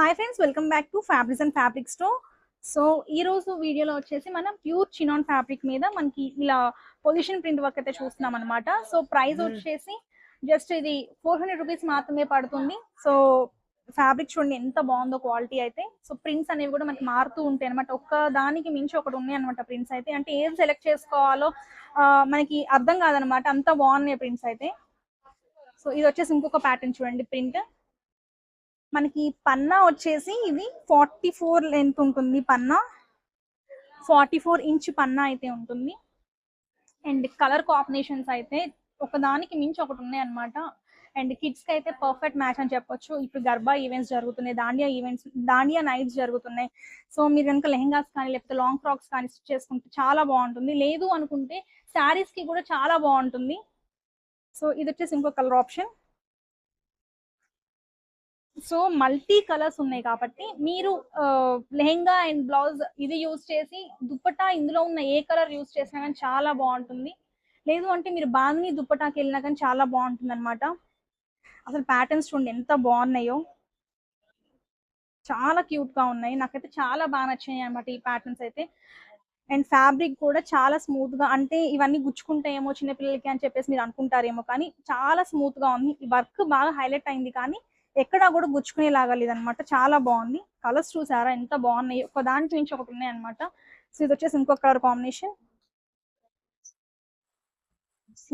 Hi friends, welcome back to fabrics and fabric store. So ఈ రోజు వీడియోలో వచ్చేసి మనం ప్యూర్ చినాన్ ఫ్యాబ్రిక్ మీద మనకి ఇలా పొజిషన్ ప్రింట్ వర్క్ అయితే చూస్తున్నాం అనమాట. సో ప్రైస్ వచ్చేసి జస్ట్ ఇది 400 రూపీస్ మాత్రమే పడుతుంది. సో ఫ్యాబ్రిక్ చూడండి ఎంత బాగుందో క్వాలిటీ అయితే. సో ప్రింట్స్ అనేవి కూడా మనకి మారుతూ ఉంటాయి అనమాట. ఒక్క దానికి మించి ఒకటి ఉన్నాయి అనమాట ప్రింట్స్ అయితే. అంటే ఏం సెలెక్ట్ చేసుకోవాలో మనకి అర్థం కాదనమాట, అంత బాగున్నాయి ప్రింట్స్ అయితే. సో ఇది వచ్చేసి ఇంకొక ప్యాటర్న్ చూడండి ప్రింట్. మనకి పన్నా వచ్చేసి ఇది 44 లెంత్ ఉంటుంది. పన్నా 44 ఇంచ్ పన్నా అయితే ఉంటుంది. అండ్ కలర్ కాంబినేషన్స్ అయితే ఒకదానికి మించి ఒకటి ఉన్నాయి అనమాట. అండ్ కిడ్స్ కి అయితే పర్ఫెక్ట్ మ్యాచ్ అని చెప్పొచ్చు. ఇప్పుడు గర్బా ఈవెంట్స్ జరుగుతున్నాయి, దాండియా నైట్స్ జరుగుతున్నాయి. సో మీరు కనుక లెహెంగాస్ కానీ లేకపోతే లాంగ్ ఫ్రాక్స్ కానీ స్టిచ్ చేసుకుంటే చాలా బాగుంటుంది. లేదు అనుకుంటే శారీస్ కి కూడా చాలా బాగుంటుంది. సో ఇది వచ్చేసి ఇంకో colour option. So multi colours ఉన్నాయి కాబట్టి మీరు లెహెంగా అండ్ బ్లౌజ్ ఇది యూజ్ చేసి దుప్పటా ఇందులో ఉన్న ఏ కలర్ యూజ్ చేసినా కానీ చాలా బాగుంటుంది. లేదు అంటే మీరు బాందిని దుప్పటాకి వెళ్ళినా కానీ చాలా బాగుంటుంది అనమాట. అసలు ప్యాటర్న్స్ చూడండి ఎంత బాగున్నాయో, చాలా క్యూట్ గా ఉన్నాయి. నాకైతే చాలా బాగా నచ్చాయి అనమాట ఈ ప్యాటర్న్స్ అయితే. అండ్ ఫ్యాబ్రిక్ కూడా చాలా స్మూత్ గా, అంటే ఇవన్నీ గుచ్చుకుంటాయేమో చిన్నపిల్లలకి అని చెప్పేసి మీరు అనుకుంటారేమో, కానీ చాలా స్మూత్ గా ఉంది. ఈ వర్క్ బాగా హైలైట్ అయింది కానీ ఎక్కడా కూడా గుచ్చుకునేలాగా లేదనమాట. చాలా బాగుంది. కలర్స్ చూసారా ఎంత బాగున్నాయి, ఒక దానికి నుంచి ఒకటి ఉన్నాయి అనమాట. సో ఇది వచ్చేసి ఇంకొక కలర్ కాంబినేషన్.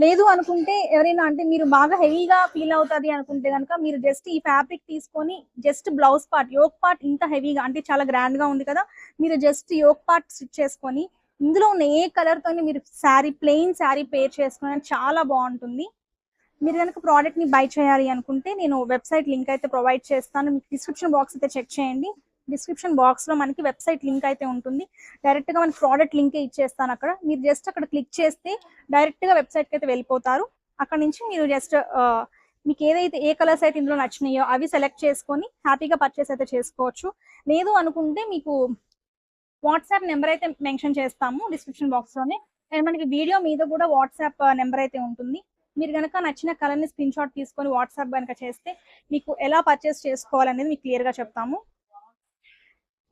లేదు అనుకుంటే ఎవరైనా, అంటే మీరు బాగా హెవీగా ఫీల్ అవుతుంది అనుకుంటే కనుక మీరు జస్ట్ ఈ ఫ్యాబ్రిక్ తీసుకొని just blouse part, yoke part ఇంత హెవీగా అంటే చాలా గ్రాండ్ గా ఉంది కదా, మీరు జస్ట్ యోక్ పార్ట్ స్టిచ్ చేసుకొని ఇందులో ఉన్న ఏ కలర్ తోని మీరు శారీ, ప్లెయిన్ శారీ పేర్ చేసుకుని చాలా బాగుంటుంది. మీరు కనుక ప్రోడక్ట్ ని బై చేయాలి అనుకుంటే నేను వెబ్సైట్ లింక్ అయితే ప్రొవైడ్ చేస్తాను. మీకు డిస్క్రిప్షన్ బాక్స్ అయితే చెక్ చేయండి. డిస్క్రిప్షన్ బాక్స్ లో మనకి వెబ్సైట్ లింక్ అయితే ఉంటుంది. డైరెక్ట్ గా మనకి ప్రోడక్ట్ లింక్ ఇచ్చేస్తాను అక్కడ. మీరు జస్ట్ అక్కడ క్లిక్ చేస్తే డైరెక్ట్ గా వెబ్సైట్ కి అయితే వెళ్ళిపోతారు. అక్కడ నుంచి మీరు జస్ట్ మీకు ఏదైతే ఏ కలర్స్ అయితే ఇందులో నచ్చినాయో అవి సెలెక్ట్ చేసుకొని హ్యాపీగా పర్చేస్ అయితే చేసుకోవచ్చు. లేదు అనుకుంటే మీకు వాట్సాప్ నెంబర్ అయితే మెన్షన్ చేస్తాము డిస్క్రిప్షన్ బాక్స్ లోనే. అండ్ మనకి వీడియో మీద కూడా వాట్సాప్ నెంబర్ అయితే ఉంటుంది. మీరు కనుక నచ్చిన కలర్ ని స్క్రీన్ షాట్ తీసుకొని వాట్సాప్ కనుక చేస్తే మీకు ఎలా పర్చేస్ చేసుకోవాలనేది మీకు క్లియర్ గా చెప్తాము.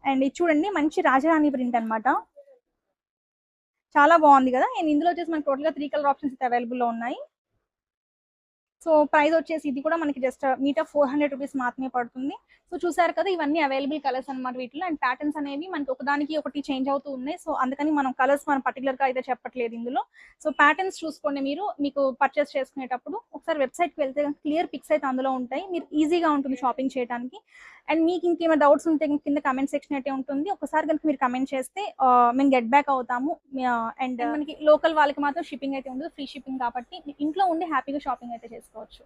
అండ్ ఇది చూడండి మంచి రాజరాణి ప్రింట్ అనమాట. చాలా బాగుంది కదా. అండ్ ఇందులో వచ్చేసి మనకి టోటల్ గా 3 కలర్ ఆప్షన్స్ అయితే అవైలబుల్ లో ఉన్నాయి. సో ప్రైస్ వచ్చేసి ఇది కూడా మనకి జస్ట్ మీటర్ 400 రూపీస్ మాత్రమే పడుతుంది. సో చూసారు కదా, ఇవన్నీ అవైలబుల్ కలర్స్ అనమాట వీటిలో. అండ్ ప్యాటర్న్స్ అనేవి మనకి ఒకదానికి ఒకటి చేంజ్ అవుతూ ఉన్నాయి. సో అందుకని మనం కలర్స్ మనం పర్టికులర్ గా అయితే చెప్పట్లేదు ఇందులో. సో ప్యాటర్న్స్ చూసుకోండి, మీరు మీకు పర్చేస్ చేసుకునేటప్పుడు ఒకసారి వెబ్సైట్కి వెళ్తే క్లియర్ పిక్స్ అయితే అందులో ఉంటాయి. మీరు ఈజీగా ఉంటుంది షాపింగ్ చేయడానికి. అండ్ మీకు ఇంకేమైనా డౌట్స్ ఉంటే కింద కమెంట్ సెక్షన్ అయితే ఉంటుంది. ఒకసారి కనుక మీరు కమెంట్ చేస్తే మేము గెట్ బ్యాక్ అవుతాము. అండ్ మనకి లోకల్ వాళ్ళకి మాత్రం షిప్పింగ్ అయితే ఉండదు, ఫ్రీ షిప్పింగ్ కాబట్టి ఇంట్లో ఉండి హ్యాపీగా షాపింగ్ అయితే చేసుకోవచ్చు.